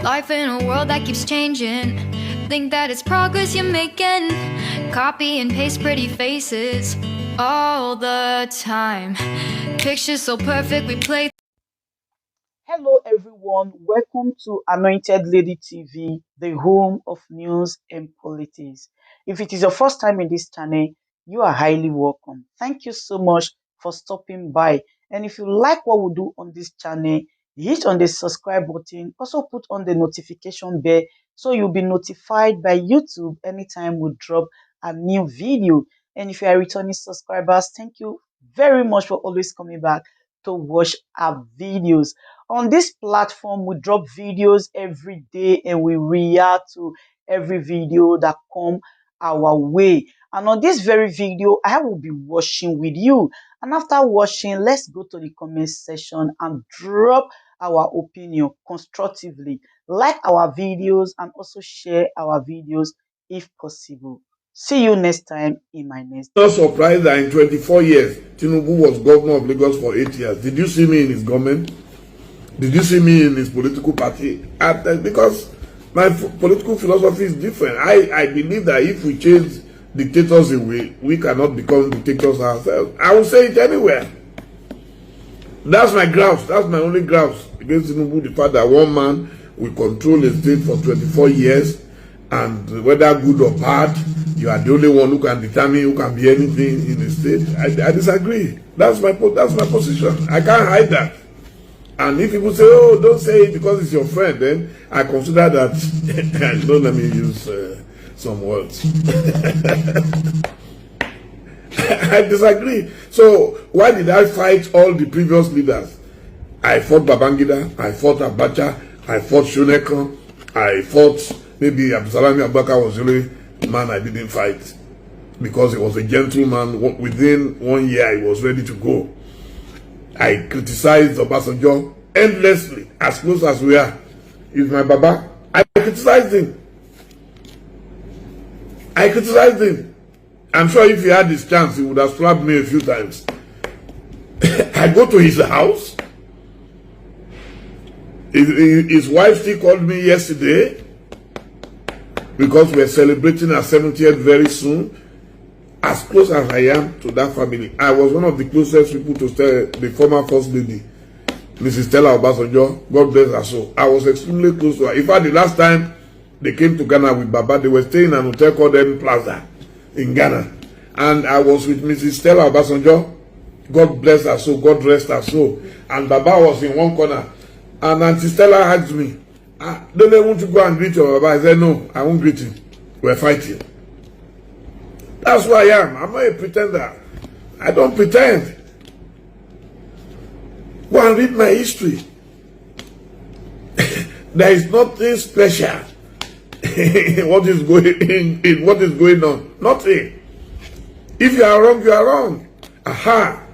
Life in a world that keeps changing. Think that it's progress you're making. Copy and paste pretty faces all the time. Pictures so perfect we play. Hello everyone, welcome to Anointed Lady TV, the home of news and politics. If it is your first time in this channel, you are highly welcome. Thank you so much for stopping by. And if you like what we do on this channel, hit on the subscribe button, also put on the notification bell so you'll be notified by YouTube anytime we drop a new video. And if you are returning subscribers, thank you very much for always coming back to watch our videos. On this platform, we drop videos every day and we react to every video that come our way. And on this very video, I will be watching with you. And after watching, let's go to the comment section and drop our opinion constructively. Like our videos and also share our videos if possible. See you next time in my next video. Not surprised that in 24 years, Tinubu was governor of Lagos for 8 years. Did you see me in his government? Did you see me in his political party? Because my political philosophy is different. I believe that if we change dictators away, we cannot become dictators ourselves. I will say it anywhere. That's my grouse. That's my only grouse against Tinubu, the fact that one man will control a state for 24 years, and whether good or bad, you are the only one who can determine who can be anything in the state. I disagree. That's my position. I can't hide that. And if people say, oh, don't say it because it's your friend, then I consider that, don't let me use some words. I disagree. So why did I fight all the previous leaders? I fought Babangida, I fought Abacha, I fought Shoneka, I fought maybe Abdulsalami Abubakar was the only man I didn't fight because he was a gentleman. Within 1 year, he was ready to go. I criticized Obasanjo endlessly, as close as we are. He's my Baba. I criticized him. I'm sure if he had his chance, he would have slapped me a few times. I go to his house. His wife still called me yesterday because we're celebrating our 70th very soon. As close as I am to that family, I was one of the closest people to the former First Lady, Mrs. Stella Obasanjo. God bless her soul. I was extremely close to her. In fact, the last time they came to Ghana with Baba, they were staying in an hotel called M Plaza in Ghana. And I was with Mrs. Stella Obasanjo. God bless her soul. God rest her soul. And Baba was in one corner. And Auntie Stella asked me, don't they want to go and greet your Baba? I said, no, I won't greet him. We're fighting. That's who I am. I'm not a pretender. I don't pretend. Go and read my history. There is nothing special in what is going on. Nothing. If you are wrong, you are wrong. Aha.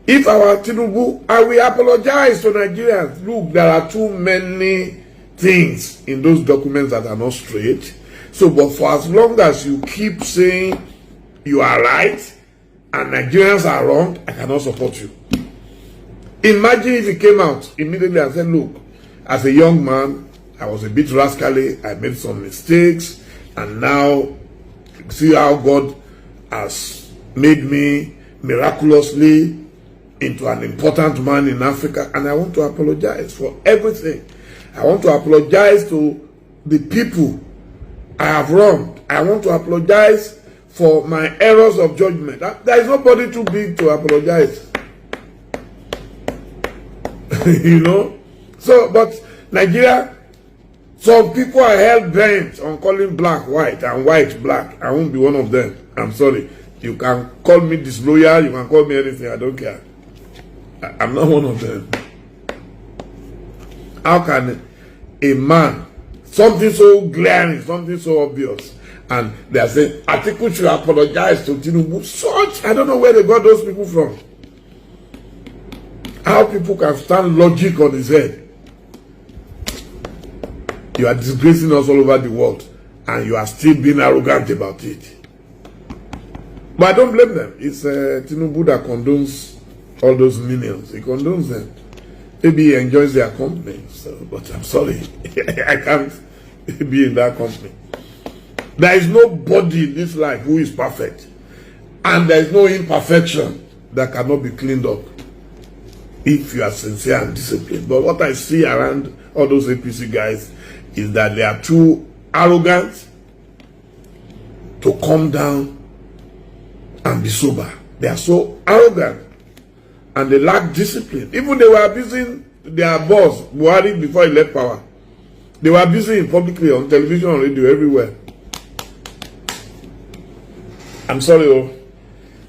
If our Tinubu, I will apologize to Nigerians. Look, there are too many things in those documents that are not straight. So, but for as long as you keep saying you are right and Nigerians are wrong, I cannot support you. Imagine if he came out immediately and said, look, as a young man, I was a bit rascally, I made some mistakes, and now see how God has made me miraculously into an important man in Africa, and I want to apologize for everything. I want to apologize to the people I have wronged. I want to apologize for my errors of judgment. There is nobody too big to apologize. You know? So, but Nigeria, some people are hell bent on calling black white and white black. I won't be one of them. I'm sorry. You can call me disloyal, you can call me anything, I don't care. I'm not one of them. How can a man, something so glaring, something so obvious, and they are saying, Atiku should apologize to Tinubu? Such, I don't know where they got those people from. How people can stand logic on his head. You are disgracing us all over the world, and you are still being arrogant about it. But I don't blame them. It's Tinubu that condones all those minions. He condones them. Maybe he enjoys their company. So, but I'm sorry, I can't be in that company. There is nobody in this life who is perfect. And there is no imperfection that cannot be cleaned up if you are sincere and disciplined. But what I see around all those APC guys is that they are too arrogant to come down and be sober. They are so arrogant and they lack discipline. Even they were abusing their boss, Buhari, before he left power. They were abusing him publicly on television, on radio, everywhere. I'm sorry,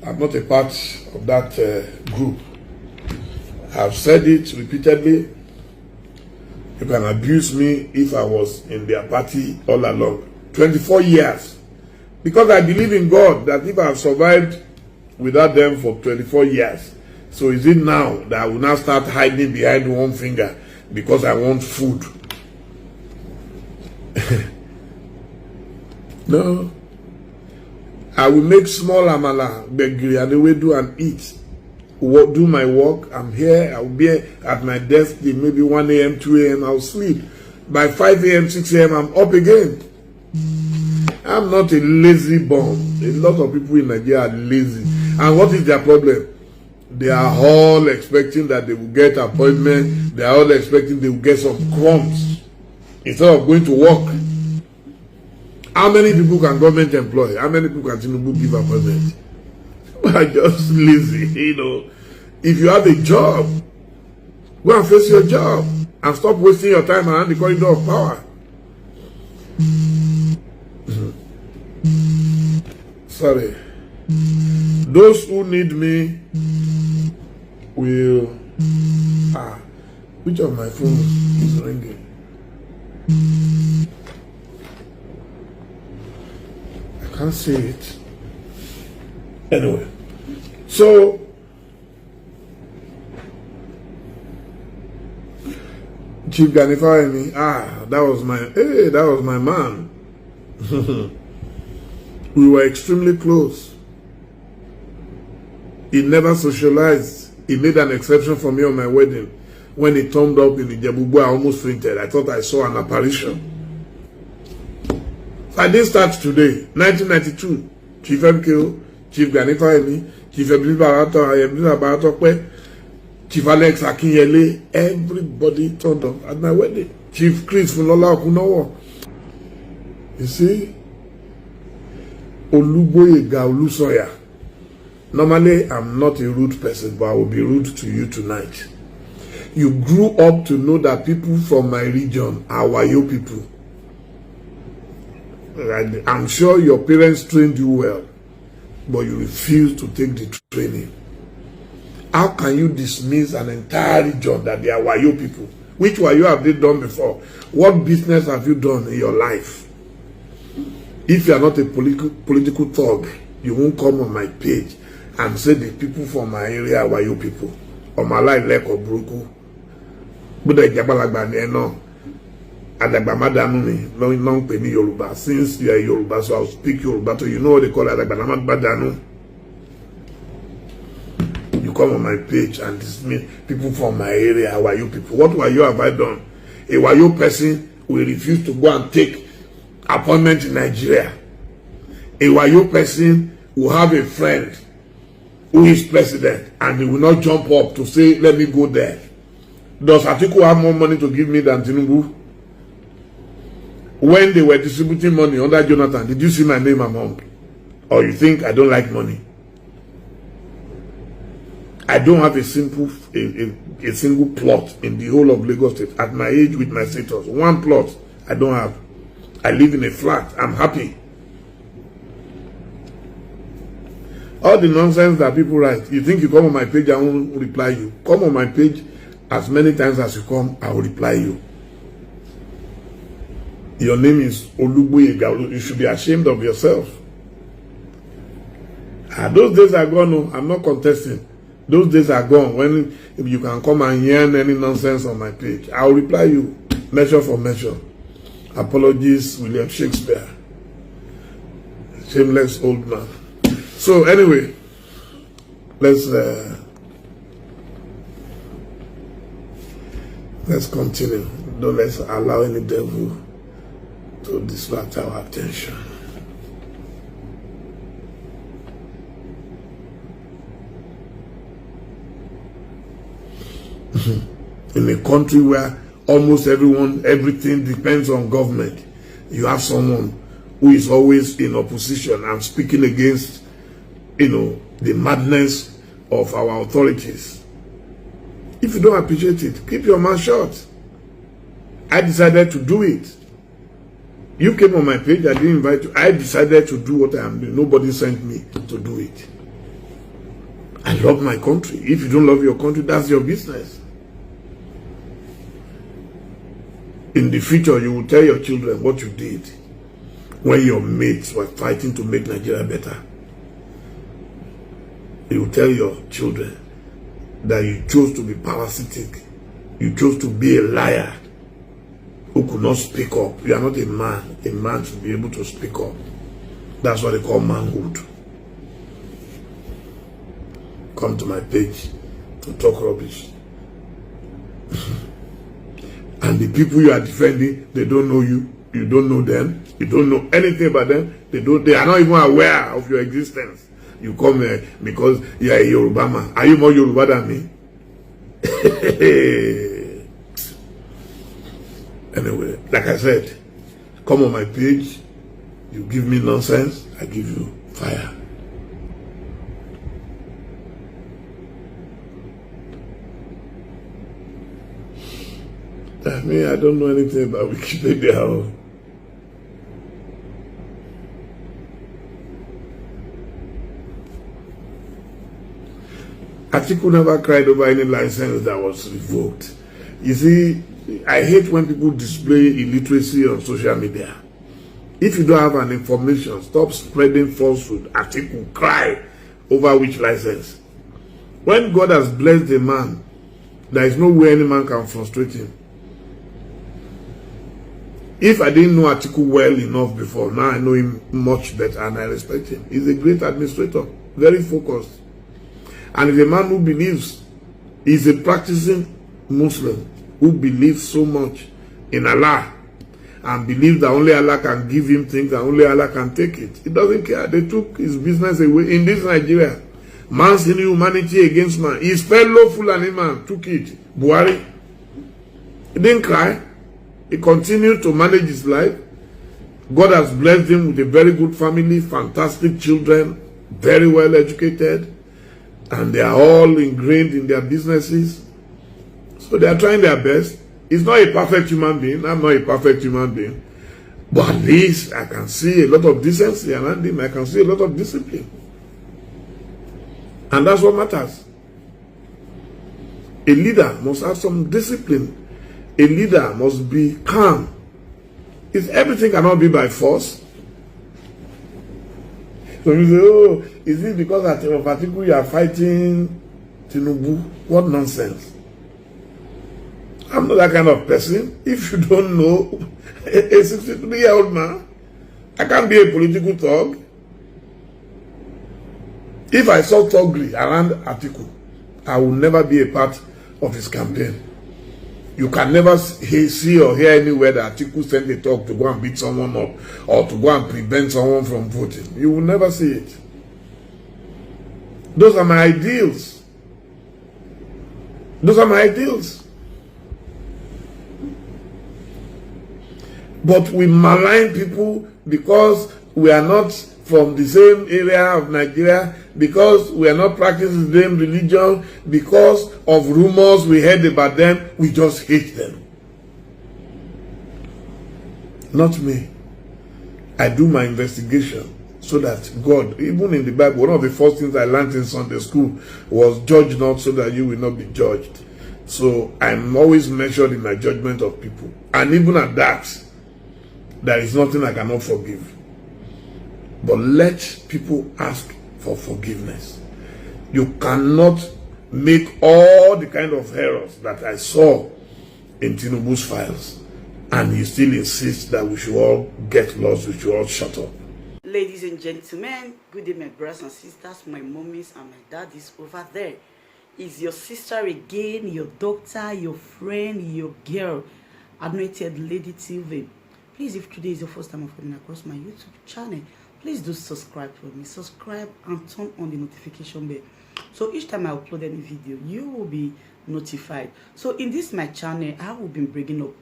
I'm not a part of that group. I've said it repeatedly. You can abuse me if I was in their party all along. 24 years. Because I believe in God that if I have survived without them for 24 years, so is it now that I will now start hiding behind one finger because I want food? No. I will make small amala, begiri, and we do and eat. Do my work. I'm here. I will be at my desk till maybe 1 a.m., 2 a.m. I'll sleep. By 5 a.m., 6 a.m., I'm up again. I'm not a lazy bum. A lot of people in Nigeria are lazy. And what is their problem? They are all expecting that they will get appointment. They are all expecting they will get some crumbs instead of going to work. How many people can government employ? How many people can Tinubu give appointment? Are just lazy, you know. If you have a job, go and face your job and stop wasting your time around the corridor of power. Sorry. Those who need me will. Which of my phones is ringing? I can't see it. Anyway, so Chief Ganifawemi, that was my man. We were extremely close. He never socialized. He made an exception for me on my wedding. When he turned up in the Jabubu, I almost fainted. I thought I saw an apparition. I didn't start today. 1992, Chief MKO, Chief Ganifawemi, Chief Barato, Chief Alex Akinyele, everybody turned up at my wedding. Chief Chris Fulola Okunowo. You see? Oluboyega Olusoya. Normally, I'm not a rude person, but I will be rude to you tonight. You grew up to know that people from my region are Wayo people. I'm sure your parents trained you well, but you refuse to take the training. How can you dismiss an entire region that they are Wayo people? Which Wayo have they done before? What business have you done in your life? If you are not a political thug, you won't come on my page and say the people from my area are Wayo people. Or my life like or Bruku. But I no. Adagbamadanu long pay me Yoruba. Since you are Yoruba, so I'll speak Yoruba. So you know what they call Adagbamadanu. You come on my page and dismiss people from my area. Wayo people. What Wayo have I done? A Wayo person will refuse to go and take appointment in Nigeria. A Wayo person will have a friend who is president and he will not jump up to say, let me go there. Does Atiku have more money to give me than Tinubu? When they were distributing money under Jonathan, did you see my name among? Or you think I don't like money? I don't have a single plot in the whole of Lagos State at my age with my status. One plot I don't have. I live in a flat. I'm happy. All the nonsense that people write, you think you come on my page, I won't reply you. Come on my page as many times as you come, I will reply you. Your name is Oluboyega. You should be ashamed of yourself. Those days are gone. No, I'm not contesting. Those days are gone when you can come and yarn any nonsense on my page. I will reply you, measure for measure. Apologies, William Shakespeare. Shameless old man. So anyway, let's Let's continue. Don't let's allow any devil to distract our attention. In a country where almost everything depends on government, you have someone who is always in opposition and speaking against, the madness of our authorities. If you don't appreciate it, keep your mouth shut. I decided to do it. You came on my page, I didn't invite you. I decided to do what I am doing. Nobody sent me to do it. I love my country. If you don't love your country, that's your business. In the future, you will tell your children what you did when your mates were fighting to make Nigeria better. You will tell your children that you chose to be parasitic. You chose to be a liar who could not speak up. You are not a man. A man should be able to speak up. That's what they call manhood. Come to my page to talk rubbish. And the people you are defending, they don't know you. You don't know them. You don't know anything about them. They are not even aware of your existence. You come here because you are a Yoruba man. Are you more Yoruba than me? Anyway, like I said, come on my page. You give me nonsense, I give you fire. I mean, I don't know anything about Wikipedia. Atiku never cried over any license that was revoked. You see, I hate when people display illiteracy on social media. If you don't have an information, stop spreading falsehood. Atiku cry over which license. When God has blessed a man, there is no way any man can frustrate him. If I didn't know Atiku well enough before, now I know him much better and I respect him. He's a great administrator, very focused. And he's a man who believes, he's a practicing Muslim who believes so much in Allah and believes that only Allah can give him things and only Allah can take it. He doesn't care. They took his business away. In this Nigeria, man's inhumanity against man. His fellow Fulani man took it. Buhari. He didn't cry. He continued to manage his life. God has blessed him with a very good family, fantastic children, very well educated, and they are all ingrained in their businesses. So they are trying their best. He's not a perfect human being. I'm not a perfect human being. But at least I can see a lot of decency around him. I can see a lot of discipline. And that's what matters. A leader must have some discipline. A leader must be calm. Everything cannot be by force. So you say, oh, is it because at a particular you are fighting Tinubu? What nonsense. I'm not that kind of person. If you don't know, a 63-year-old man, I can't be a political thug. If I saw thuggery around Atiku, I will never be a part of his campaign. You can never see or hear anywhere that Atiku sent a thug to go and beat someone up or to go and prevent someone from voting. You will never see it. Those are my ideals. Those are my ideals. But we malign people because we are not from the same area of Nigeria, because we are not practicing the same religion, because of rumors we heard about them, we just hate them. Not me. I do my investigation so that God, even in the Bible, one of the first things I learned in Sunday school was judge not so that you will not be judged. So I'm always measured in my judgment of people. And even at that, there is nothing I cannot forgive. But let people ask for forgiveness. You cannot make all the kind of errors that I saw in Tinubu's files, and he still insists that we should all get lost, we should all shut up. Ladies and gentlemen, good day, my brothers and sisters, my mommies and my daddies over there. Is your sister again, your doctor, your friend, your girl, Anointed Lady TV. Please, if today is your first time of coming across my YouTube channel, please do subscribe for me. Subscribe and turn on the notification bell. So each time I upload any video, you will be notified. So in this my channel, I will be bringing up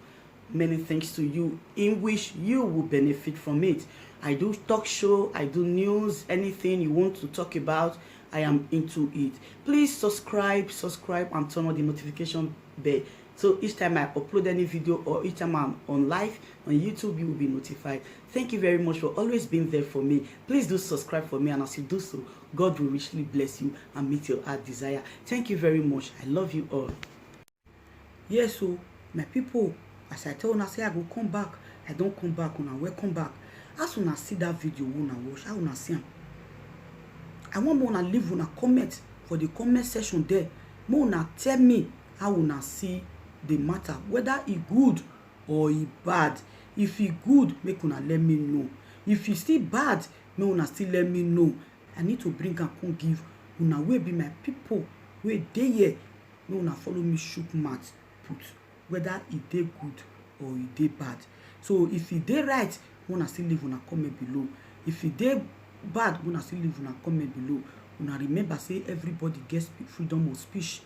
many things to you in which you will benefit from it. I do talk show, I do news, anything you want to talk about, I am into it. Please subscribe and turn on the notification bell. So each time I upload any video or each time I'm on live on YouTube, you will be notified. Thank you very much for always being there for me. Please do subscribe for me, and as you do so, God will richly bless you and meet your heart desire. Thank you very much. I love you all. Yes, so my people, as I tell una say I go come back, I don't come back. Una welcome back. As una see that video, una watch, how una see am. I want una leave una comment for the comment section there. Una tell me how una see the matter, whether it good or it bad. If it good, make una let me know. If it still bad, make una still let me know. I need to bring and come give una wey be my people wey dey here. Make una follow me shook mouth put whether it dey good or it dey bad. So if it dey right, una still leave una comment below. If it dey bad, una still leave una comment below. Una remember say everybody gets freedom of speech.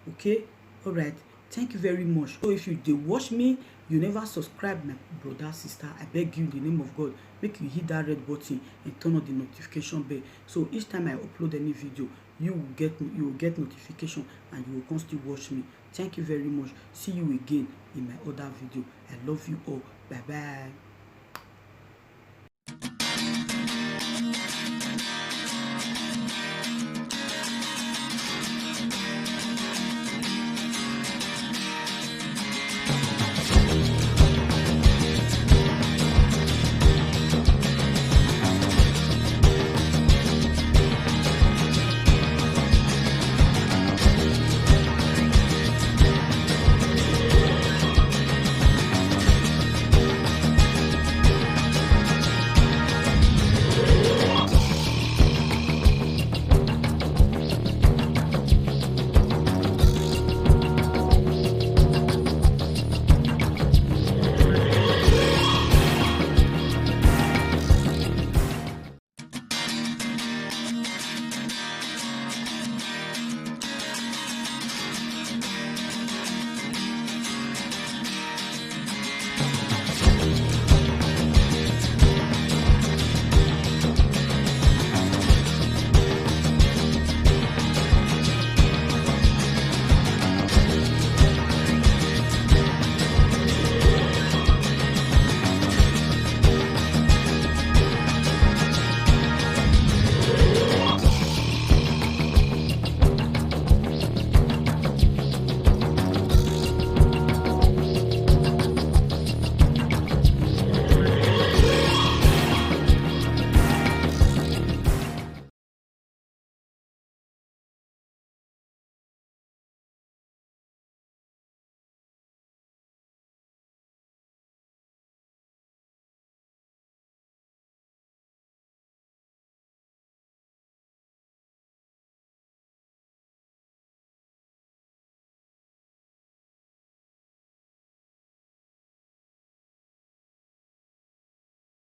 Okay, all right. Thank you very much. So if you dey watch me, you never subscribe, my brother, sister, I beg you in the name of God, make you hit that red button and turn on the notification bell. So each time I upload any video, you will get notification and you will constantly watch me. Thank you very much. See you again in my other video. I love you all. Bye bye.